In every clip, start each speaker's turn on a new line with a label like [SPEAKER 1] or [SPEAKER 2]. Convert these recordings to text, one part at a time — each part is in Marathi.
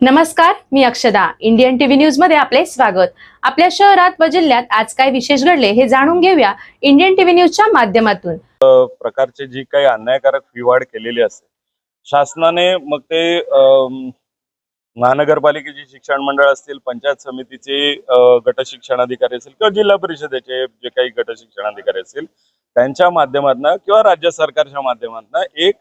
[SPEAKER 1] नमस्कार, मी अक्षदा. इंडियन टीव्ही न्यूज मध्ये आपले स्वागत. आपल्या शहरात व जिल्ह्यात आज काय विशेष घडले हे जाणून घेऊया इंडियन टीव्ही न्यूजच्या माध्यमातून.
[SPEAKER 2] प्रकारचे जी काही अन्यायकारक फी वाढ केलेली असते शासनाने, मग ते महानगरपालिकेचे शिक्षण मंडळ असतील, पंचायत समितीचे गट शिक्षणाधिकारी असतील किंवा जिल्हा परिषदेचे जे काही गट शिक्षणाधिकारी असतील त्यांच्या माध्यमातून किंवा राज्य सरकारच्या माध्यमातून एक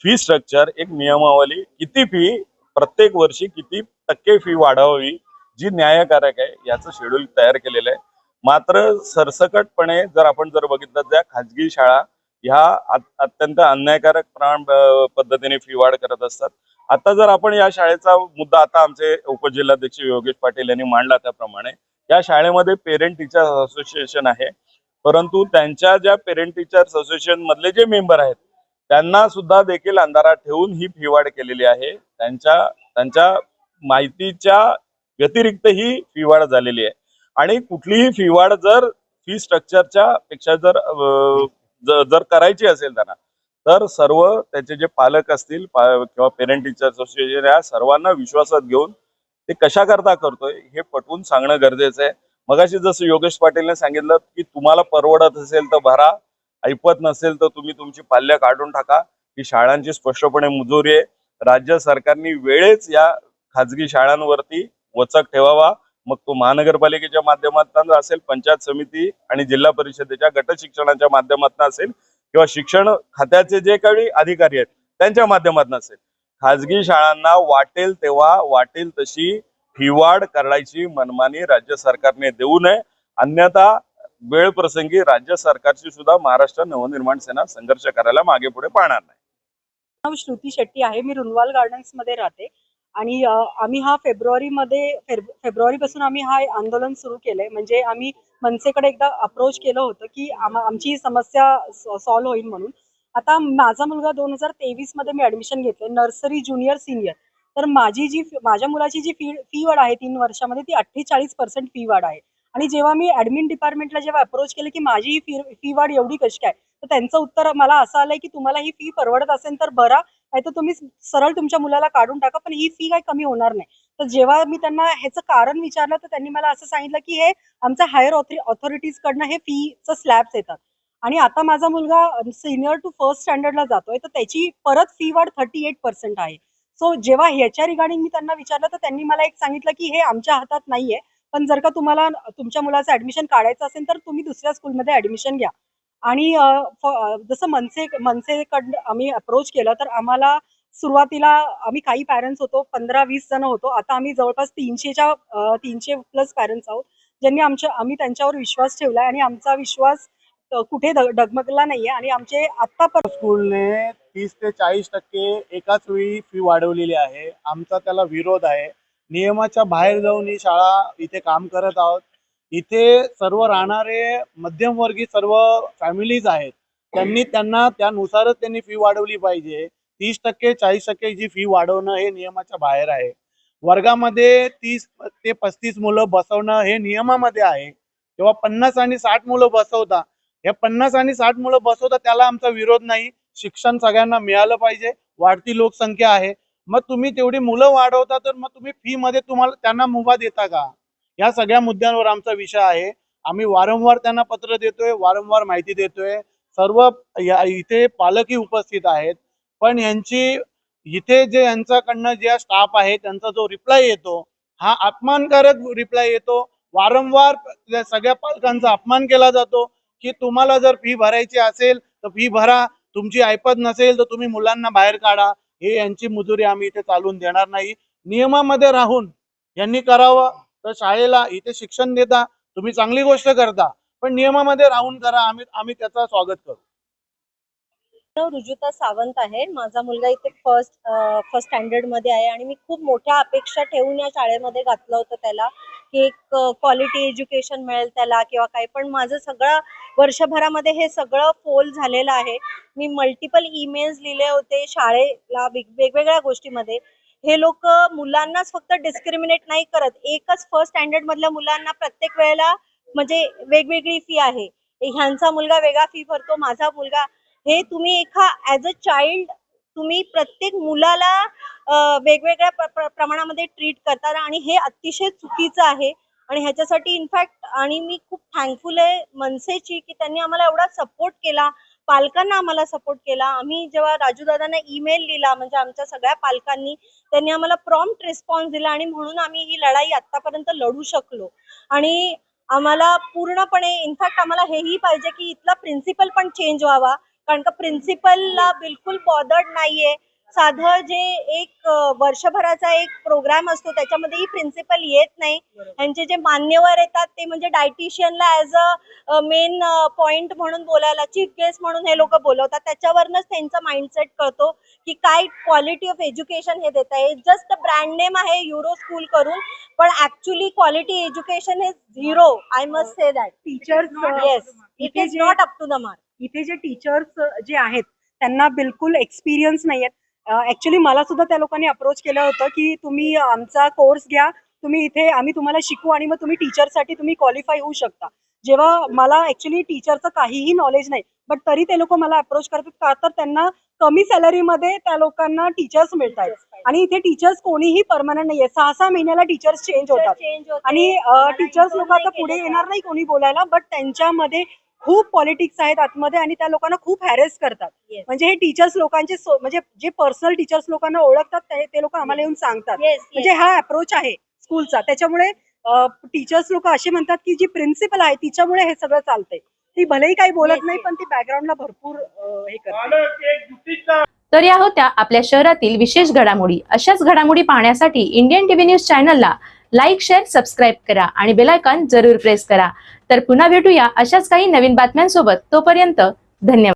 [SPEAKER 2] फी स्ट्रक्चर, एक नियमावली, किती फी प्रत्येक वर्षी किती टक्के फी वाढवावी जी न्यायकारक आहे याचं शेड्यूल तयार केलेलं आहे. मात्र सरसकटपणे जर आपण बघितलं त्या खाजगी शाळा ह्या अत्यंत अन्यायकारक पद्धतीने फी वाढ करत असतात. आता जर आपण या शाळेचा मुद्दा, आता आमचे उपजिल्हाध्यक्ष योगेश पाटील यांनी मांडला त्याप्रमाणे, या शाळेमध्ये पेरेंट टीचर्स असोसिएशन आहे, परंतु त्यांच्या ज्या पेरेंट टीचर्स असोसिएशन मधले जे मेंबर आहेत त्यांना सुद्धा देखील अंधारात ठेवून ही फी वाढ केलेली आहे. त्यांच्या माहितीच्या व्यतिरिक्त ही फी वाढ झालेली आहे. आणि कुठलीही फी वाढ जर फी स्ट्रक्चरच्या पेक्षा जर करायची असेल त्यांना, तर सर्व त्याचे जे पालक असतील किंवा पेरेंट टीचर असोसिएशन या सर्वांना विश्वासात घेऊन ते कशा करता करतोय हे पटवून सांगणं गरजेचं आहे. मगाशी जसं योगेश पाटीलने सांगितलं की तुम्हाला परवडत असेल तर भरा, ऐपत नसेल तर तुम्ही तुमची पाल्य काढून टाका. ही शाळांची स्पष्टपणे मुजोरी आहे. राज्य सरकारने वेळेच या खाजगी शाळांवरती वचक ठेवावा. मग तो महानगरपालिकेच्या माध्यमातून असेल, पंचायत समिती आणि जिल्हा परिषदेच्या गट शिक्षणाच्या माध्यमातून असेल किंवा शिक्षण खात्याचे जे काही अधिकारी आहेत त्यांच्या माध्यमातून असेल, खाजगी शाळांना वाटेल तेव्हा वाटेल तशी फी वाढ करायची मनमानी राज्य सरकारने देऊ नये. अन्यथा वेळ प्रसंगी राज्य सरकारची सुद्धा महाराष्ट्र नवनिर्माण सेना संघर्ष करायला मागे पुढे पाहणार नाही.
[SPEAKER 3] नाव श्रुती शेट्टी आहे. मी रुनवाल गार्डन्स मध्ये राहते आणि आम्ही हा फेब्रुवारी पासून आम्ही हा आंदोलन सुरू केलंय. म्हणजे आम्ही मनसेकडे एकदा अप्रोच केलं होतं की आमची ही समस्या सॉल्व्ह होईल म्हणून. आता माझा मुलगा 2023 मध्ये मी ऍडमिशन घेतले, नर्सरी, ज्युनियर, सिनियर. तर माझ्या मुलाची जी फी वाढ आहे 3 वर्षामध्ये ती 48% फी वाढ आहे. आणि जेव्हा मी ऍडमिन डिपार्टमेंटला अप्रोच केलं की माझी ही फी वाढ एवढी कशी काय, तर त्यांचं उत्तर मला असं आलंय की तुम्हाला ही फी परवडत असेल तर भरा, नाही तर तुम्ही सरळ तुमच्या मुलाला काढून टाका, पण ही फी काही कमी होणार नाही. तर जेव्हा मी त्यांना ह्याचं कारण विचारलं तर त्यांनी मला असं सांगितलं की हे आमच्या हायर ऑथॉरिटीज कडनं हे फीचं स्लॅब्स येतात. आणि आता माझा मुलगा सिनियर टू फर्स्ट स्टँडर्डला जातोय, तर त्याची परत फी वाढ 38% आहे. सो जेव्हा ह्याच्या रिगार्डिंग मी त्यांना विचारलं तर त्यांनी मला एक सांगितलं की हे आमच्या हातात नाहीये, पण जर का तुम्हाला तुमच्या मुलाचं ऍडमिशन काढायचं असेल तर तुम्ही दुसऱ्या स्कूलमध्ये ऍडमिशन घ्या. आणि जसं मनसेकडनं आम्ही अप्रोच केलं तर आम्हाला सुरुवातीला आम्ही काही पॅरेंट्स होतो, 15-20 जण होतो. आता आम्ही जवळपास 300 प्लस पॅरेंट्स आहोत, ज्यांनी आम्ही त्यांच्यावर विश्वास ठेवलाय आणि आमचा विश्वास कुठे डगमगला नाहीये. आणि आमचे आतापर्यंत
[SPEAKER 4] स्कूलने 30 ते 40% एकाच वेळी फी वाढवलेली आहे. आमचा त्याला विरोध आहे. नियमाच्या बाहेर जाऊन ही शाळा इथे काम करत आहोत. इथे सर्व राहणारे मध्यमवर्गीय सर्व फॅमिलीज आहेत, त्यांना त्यानुसारच त्यांनी फी वाढवली पाहिजे. 30% 40% जी फी वाढवणं हे नियमाच्या बाहेर आहे. वर्गामध्ये 30 ते 35 मुलं बसवणं हे नियमामध्ये आहे. तेव्हा 50 आणि 60 मुलं बसवता, या 50 आणि 60 मुलं बसवता त्याला आमचा विरोध नाही. शिक्षण सगळ्यांना मिळालं पाहिजे. वाढती लोकसंख्या आहे, मग तुम्ही तेवढी मुलं वाढवता तर मग तुम्ही फी मध्ये त्यांना मुभा देता का? या सगळ्या मुद्द्यांवर आमचा विषय आहे. आम्ही वारंवार त्यांना पत्र देतोय, वारंवार माहिती देतोय. सर्व इथे पालकही उपस्थित आहेत, पण इथे जे यांच्याकडनं जे स्टाफ आहे त्यांचा जो रिप्लाय येतो हा अपमानकारक रिप्लाय येतो. वारंवार सगळ्या पालकांचा अपमान केला जातो की तुम्हाला जर फी भरायची असेल तर फी भरा, तुमची ऐपत नसेल तर तुम्ही मुलांना बाहेर काढा. हे यांची मुजुरी आम्ही इथे चालून देणार नाही. नियमामध्ये राहून यांनी करावं. तर शाळेला इथे शिक्षण देता, तुम्ही चांगली गोष्ट करता, पण नियमामध्ये राहून करा. आम्ही त्याचं स्वागत करू.
[SPEAKER 5] रुजुता सावंत आहे. माझा मुलगा इथे फर्स्ट स्टँडर्ड मध्ये आहे आणि मी खूप मोठ्या अपेक्षा ठेवून या शाळेमध्ये घातलं होतं त्याला, की एक क्वालिटी एज्युकेशन मिळेल त्याला किंवा काही. पण माझं सगळं वर्षभरामध्ये हे सगळं फोल झालेलं आहे. मी मल्टिपल ईमेल्स लिहिले होते शाळेला वेगवेगळ्या गोष्टीमध्ये. हे लोक मुलांनाच फक्त डिस्क्रिमिनेट नाही करत, एकच फर्स्ट स्टँडर्ड मधल्या मुलांना प्रत्येक वेळेला म्हणजे वेगवेगळी फी आहे. ह्यांचा मुलगा वेगळा फी भरतो, माझा मुलगा. हे तुम्ही ऍज अ चाइल्ड तुम्ही प्रत्येक मुलाला वेगवेगळ्या प्रमाणामध्ये ट्रीट करतात आणि हे अतिशय चुकीचं आहे. आणि ह्याच्यासाठी इनफॅक्ट आणि मी खूप थँकफुल आहे मनसेची की त्यांनी आम्हाला एवढा सपोर्ट केला, पालकांना आम्हाला सपोर्ट केला. आम्ही जेव्हा राजूदादांना ईमेल लिहिला म्हणजे आमच्या सगळ्या पालकांनी, त्यांनी आम्हाला प्रॉम्प्ट रिस्पॉन्स दिला आणि म्हणून आम्ही ही लढाई आतापर्यंत लढू शकलो. आणि आम्हाला पूर्णपणे इनफॅक्ट आम्हाला हेही पाहिजे की इथला प्रिन्सिपल पण चेंज व्हावा, कारण का प्रिन्सिपलला बिलकुल बॉदर्ड नाहीये. साधं जे एक वर्षभराचा एक प्रोग्राम असतो त्याच्यामध्येही प्रिन्सिपल येत नाही. त्यांचे जे मान्यवर येतात ते म्हणजे डायटिशियनला ऍज अ मेन पॉइंट म्हणून बोलायला, चीफ गेस्ट म्हणून हे लोक बोलवतात. त्याच्यावरनच त्यांचा माइंडसेट कळतो की काय क्वालिटी ऑफ एज्युकेशन हे देत आहे. जस्ट ब्रँड नेम आहे युरो स्कूल करून, पण actually quality education is zero. I must say that.
[SPEAKER 3] Teachers
[SPEAKER 5] yes, it is not up to the mark.
[SPEAKER 3] इथे जे टीचर्स जे आहेत त्यांना बिलकुल एक्सपिरियन्स नाहीयेत. ऍक्च्युली मला सुद्धा त्या लोकांनी अप्रोच केलं होतं की तुम्ही आमचा कोर्स घ्या, तुम्ही इथे आम्ही तुम्हाला शिकू आणि मग तुम्ही टीचरसाठी तुम्ही क्वालिफाय होऊ शकता. जेव्हा मला ऍक्च्युली टीचरचं काहीही नॉलेज नाही, बट तरी ते लोक मला अप्रोच करतात का तर त्यांना कमी सॅलरीमध्ये त्या लोकांना टीचर्स मिळत आहेत. आणि इथे टीचर्स कोणीही परमनंट नाहीये. 6-6 महिन्याला टीचर्स चेंज होतात आणि टीचर्स लोक आता पुढे येणार नाही कोणी बोलायला, बट त्यांच्यामध्ये खूप पॉलिटिक्स आहेत आतमध्ये आणि त्या लोकांना खूप हॅरेस करतात.
[SPEAKER 5] Yes.
[SPEAKER 3] म्हणजे हे टीचर्स लोकांचे म्हणजे जे पर्सनल टीचर्स लोकांना ओळखतात ते लोक आम्हाला येऊन सांगतात. म्हणजे हा अप्रोच आहे स्कूलचा. त्याच्यामुळे टीचर्स लोक असे म्हणतात की जी प्रिन्सिपल आहे तिच्यामुळे हे सगळं चालतंय. ती भलेही काही बोलत
[SPEAKER 5] Yes,
[SPEAKER 3] नाही
[SPEAKER 5] yes.
[SPEAKER 3] पण ती बॅकग्राऊंडला भरपूर हे करते.
[SPEAKER 1] तर या होत्या आपल्या शहरातील विशेष घडामोडी. अशाच घडामोडी पाहण्यासाठी इंडियन टीव्ही न्यूज चॅनलला लाईक, शेअर, सबस्क्राईब करा आणि बेल आयकॉन जरूर प्रेस करा. तर पुन्हा भेटूया अशाच काही नवीन बातम्यांसोबत. तोपर्यंत धन्यवाद.